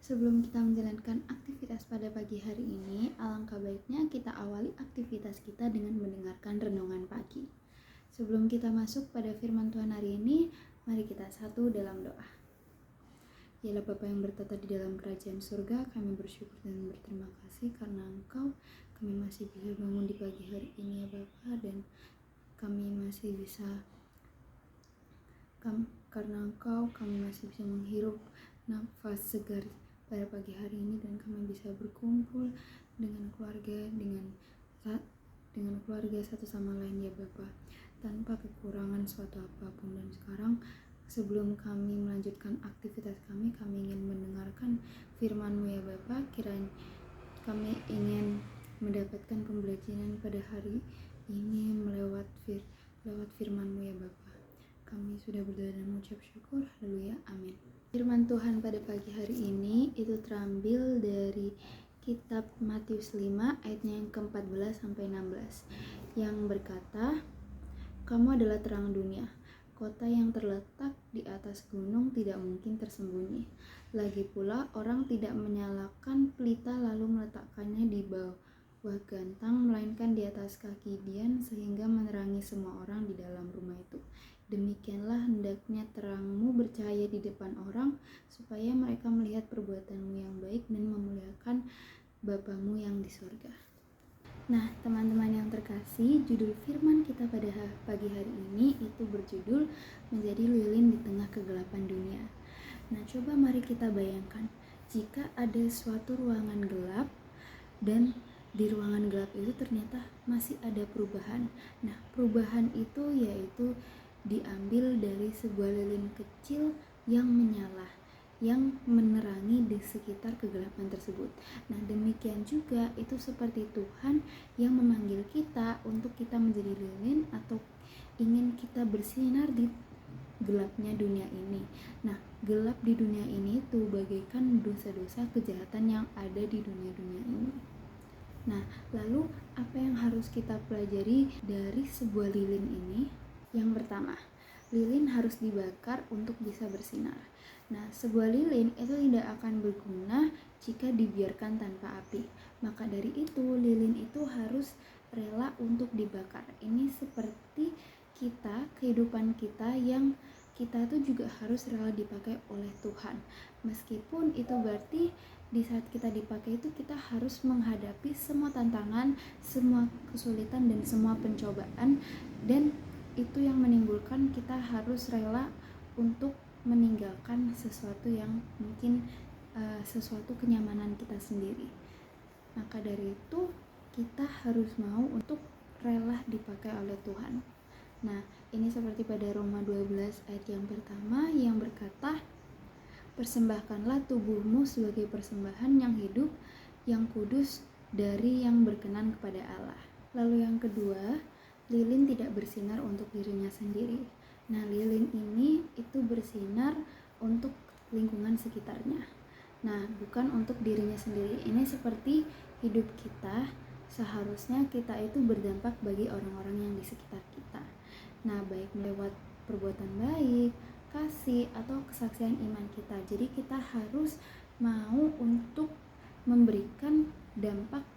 Sebelum kita menjalankan aktivitas pada pagi hari ini, alangkah baiknya kita awali aktivitas kita dengan mendengarkan renungan pagi. Sebelum kita masuk pada firman Tuhan hari ini, mari kita satu dalam doa. Yalah Bapa yang bertata di dalam kerajaan surga, kami bersyukur dan berterima kasih karena Engkau, kami masih bisa bangun di pagi hari ini ya Bapa, dan kami masih bisa karena Engkau, kami masih bisa menghirup nafas segar pada pagi hari ini, dan kami bisa berkumpul dengan keluarga satu sama lain ya Bapa, tanpa kekurangan suatu apapun. Dan sekarang sebelum kami melanjutkan aktivitas kami ingin mendengarkan firman-Mu ya Bapa. Kiranya kami ingin mendapatkan pembelajaran pada hari ini lewat firman-Mu ya Bapa. Kami sudah berdoa dan mengucap syukur. Haleluya, amin. Firman Tuhan pada pagi hari ini itu terambil dari kitab Matius 5 ayatnya yang ke-14 sampai 16 yang berkata, "Kamu adalah terang dunia. Kota yang terletak di atas gunung tidak mungkin tersembunyi. Lagi pula orang tidak menyalakan pelita lalu meletakkannya di bawah gantang, melainkan di atas kaki dian sehingga menerangi semua orang di dalam rumah itu. Demikianlah hendaknya terangmu bercahaya di depan orang, supaya mereka melihat perbuatanmu yang baik dan memuliakan Bapamu yang di surga." Nah, teman-teman yang terkasih, judul firman kita pada pagi hari ini itu berjudul menjadi lilin di tengah kegelapan dunia. Nah, coba mari kita bayangkan, jika ada suatu ruangan gelap dan di ruangan gelap itu ternyata masih ada perubahan. Nah, perubahan itu yaitu diambil dari sebuah lilin kecil yang menyala, yang menerangi di sekitar kegelapan tersebut. Nah, demikian juga itu seperti Tuhan yang memanggil kita untuk kita menjadi lilin atau ingin kita bersinar di gelapnya dunia ini. Nah, gelap di dunia ini itu bagaikan dosa-dosa kejahatan yang ada di dunia ini. Nah, lalu apa yang harus kita pelajari dari sebuah lilin ini? Yang pertama, lilin harus dibakar untuk bisa bersinar. Nah, sebuah lilin itu tidak akan berguna jika dibiarkan tanpa api. Maka dari itu, lilin itu harus rela untuk dibakar. Ini seperti kehidupan kita yang kita tuh juga harus rela dipakai oleh Tuhan. Meskipun itu berarti di saat kita dipakai itu kita harus menghadapi semua tantangan, semua kesulitan dan semua pencobaan, dan itu yang menimbulkan kita harus rela untuk meninggalkan sesuatu yang mungkin sesuatu kenyamanan kita sendiri. Maka dari itu kita harus mau untuk rela dipakai oleh Tuhan. Nah, ini seperti pada Roma 12 ayat yang pertama yang berkata, "Persembahkanlah tubuhmu sebagai persembahan yang hidup, yang kudus, dari yang berkenan kepada Allah." Lalu yang kedua, lilin tidak bersinar untuk dirinya sendiri. Nah, lilin ini itu bersinar untuk lingkungan sekitarnya. Nah, bukan untuk dirinya sendiri. Ini seperti hidup kita, seharusnya kita itu berdampak bagi orang-orang yang di sekitar kita. Nah, baik lewat perbuatan baik, kasih, atau kesaksian iman kita. Jadi kita harus mau untuk memberikan dampak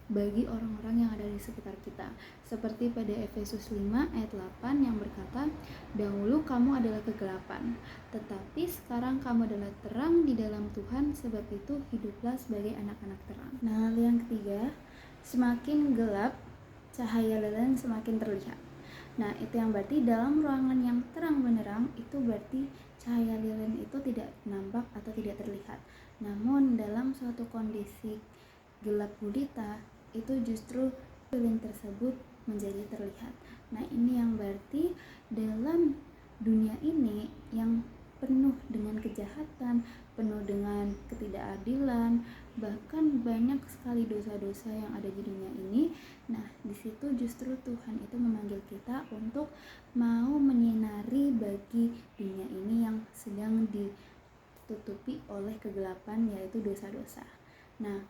bagi orang-orang yang ada di sekitar kita. Seperti pada Efesus 5 ayat 8 yang berkata, "Dahulu kamu adalah kegelapan, tetapi sekarang kamu adalah terang di dalam Tuhan, sebab itu hiduplah sebagai anak-anak terang." Nah, lalu yang ketiga, semakin gelap, cahaya lilin semakin terlihat. Nah, itu yang berarti dalam ruangan yang terang benderang itu berarti cahaya lilin itu tidak nampak atau tidak terlihat. Namun dalam suatu kondisi gelap gulita itu justru lilin tersebut menjadi terlihat. Nah, ini yang berarti dalam dunia ini yang penuh dengan kejahatan, penuh dengan ketidakadilan, bahkan banyak sekali dosa-dosa yang ada di dunia ini. Nah, di situ justru Tuhan itu memanggil kita untuk mau menyinari bagi dunia ini yang sedang ditutupi oleh kegelapan, yaitu dosa-dosa. Nah,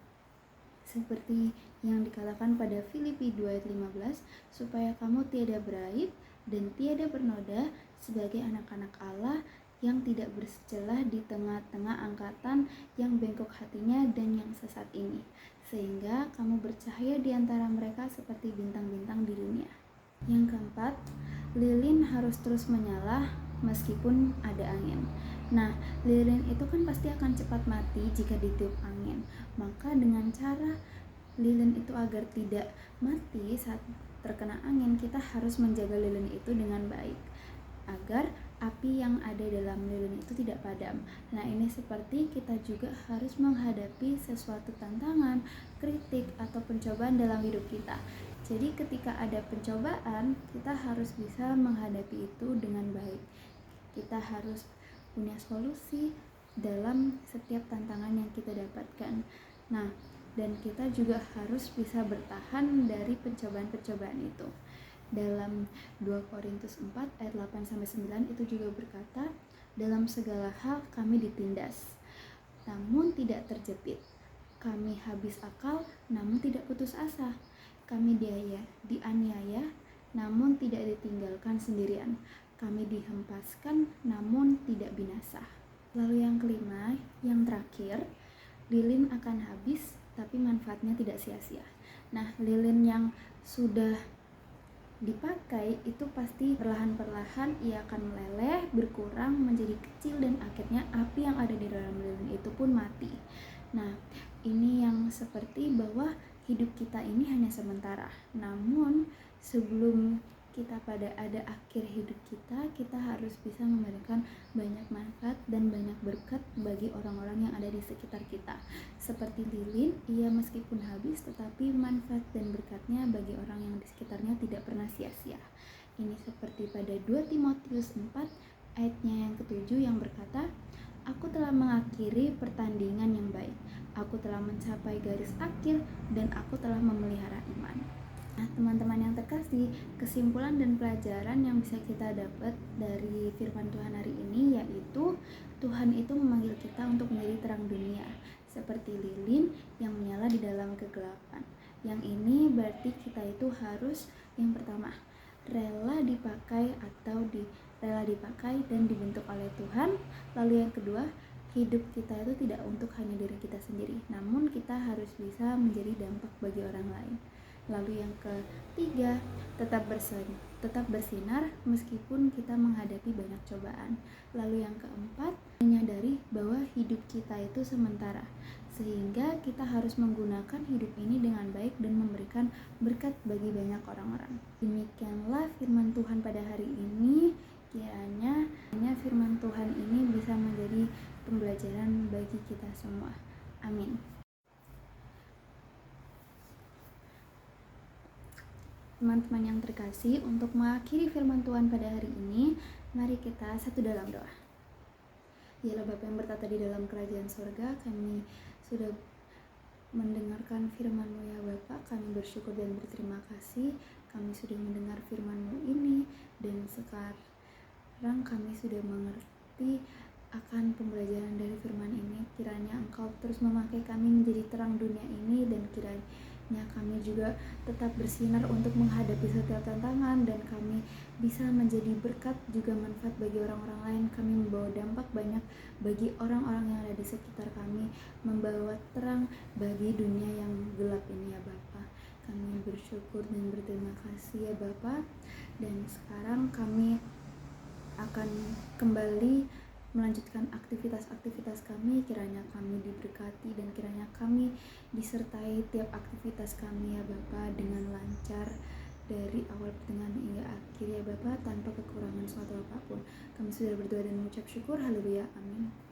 seperti yang dikatakan pada Filipi 2 ayat 15, "Supaya kamu tiada beraib dan tiada bernoda sebagai anak-anak Allah yang tidak bercelah di tengah-tengah angkatan yang bengkok hatinya dan yang sesat ini, sehingga kamu bercahaya di antara mereka seperti bintang-bintang di dunia. Yang keempat, lilin harus terus menyala meskipun ada angin. Nah, lilin itu kan pasti akan cepat mati jika ditiup angin. Maka dengan cara lilin itu agar tidak mati saat terkena angin, kita harus menjaga lilin itu dengan baik agar api yang ada dalam lilin itu tidak padam. Nah, ini seperti kita juga harus menghadapi sesuatu tantangan, kritik, atau pencobaan dalam hidup kita. Jadi ketika ada pencobaan, kita harus bisa menghadapi itu dengan baik. Kita harus punya solusi dalam setiap tantangan yang kita dapatkan. Nah, dan kita juga harus bisa bertahan dari pencobaan-pencobaan itu. Dalam 2 Korintus 4 ayat 8-9 itu juga berkata, dalam segala hal kami ditindas, namun tidak terjepit. Kami habis akal, namun tidak putus asa. Kami dianiaya, namun tidak ditinggalkan sendirian. Kami dihempaskan, namun tidak binasa. Lalu yang kelima, yang terakhir, lilin akan habis, tapi manfaatnya tidak sia-sia. Nah, lilin yang sudah dipakai itu pasti perlahan-perlahan ia akan meleleh, berkurang, menjadi kecil, dan akhirnya api yang ada di dalam lilin itu pun mati. Nah, ini yang seperti bahwa hidup kita ini hanya sementara. Namun sebelum kita pada ada akhir hidup kita harus bisa memberikan banyak manfaat dan banyak berkat bagi orang-orang yang ada di sekitar kita. Seperti lilin, ia meskipun habis tetapi manfaat dan berkatnya bagi orang yang di sekitarnya tidak pernah sia-sia. Ini seperti pada 2 Timotius 4 ayatnya yang ke-7 yang berkata, aku telah mengakhiri pertandingan yang baik, aku telah mencapai garis akhir, dan aku telah memelihara iman. Nah, teman-teman yang terkasih, kesimpulan dan pelajaran yang bisa kita dapat dari firman Tuhan hari ini yaitu Tuhan itu memanggil kita untuk menjadi terang dunia, seperti lilin yang menyala di dalam kegelapan. Yang ini berarti kita itu harus, yang pertama, rela dipakai dan dibentuk oleh Tuhan. Lalu yang kedua, hidup kita itu tidak untuk hanya diri kita sendiri, namun kita harus bisa menjadi dampak bagi orang lain. Lalu yang ketiga, tetap bersinar meskipun kita menghadapi banyak cobaan. Lalu yang keempat, menyadari bahwa hidup kita itu sementara, sehingga kita harus menggunakan hidup ini dengan baik dan memberikan berkat bagi banyak orang-orang. Demikianlah firman Tuhan pada hari ini. Kiranya firman Tuhan ini bisa menjadi pembelajaran bagi kita semua. Amin. Teman-teman yang terkasih, untuk mengakhiri firman Tuhan pada hari ini, mari kita satu dalam doa. Yalah Bapa yang bertata di dalam kerajaan surga, kami sudah mendengarkan firman-Mu ya Bapa. Kami bersyukur dan berterima kasih. Kami sudah mendengar firman-Mu ini, dan sekarang kami sudah mengerti akan pembelajaran dari firman ini. Kiranya Engkau terus memakai kami menjadi terang dunia ini, dan kiranya kami juga tetap bersinar untuk menghadapi setiap tantangan, dan kami bisa menjadi berkat juga manfaat bagi orang-orang lain. Kami membawa dampak banyak bagi orang-orang yang ada di sekitar kami, membawa terang bagi dunia yang gelap ini ya Bapa. Kami bersyukur dan berterima kasih ya Bapa. Dan sekarang kami akan kembali melanjutkan aktivitas-aktivitas kami. Kiranya kami diberkati dan kiranya kami disertai tiap aktivitas kami ya Bapa dengan lancar dari awal pertengahan hingga akhir ya Bapa, tanpa kekurangan suatu apapun. Kami sudah berdoa dan mengucap syukur. Haleluya, amin.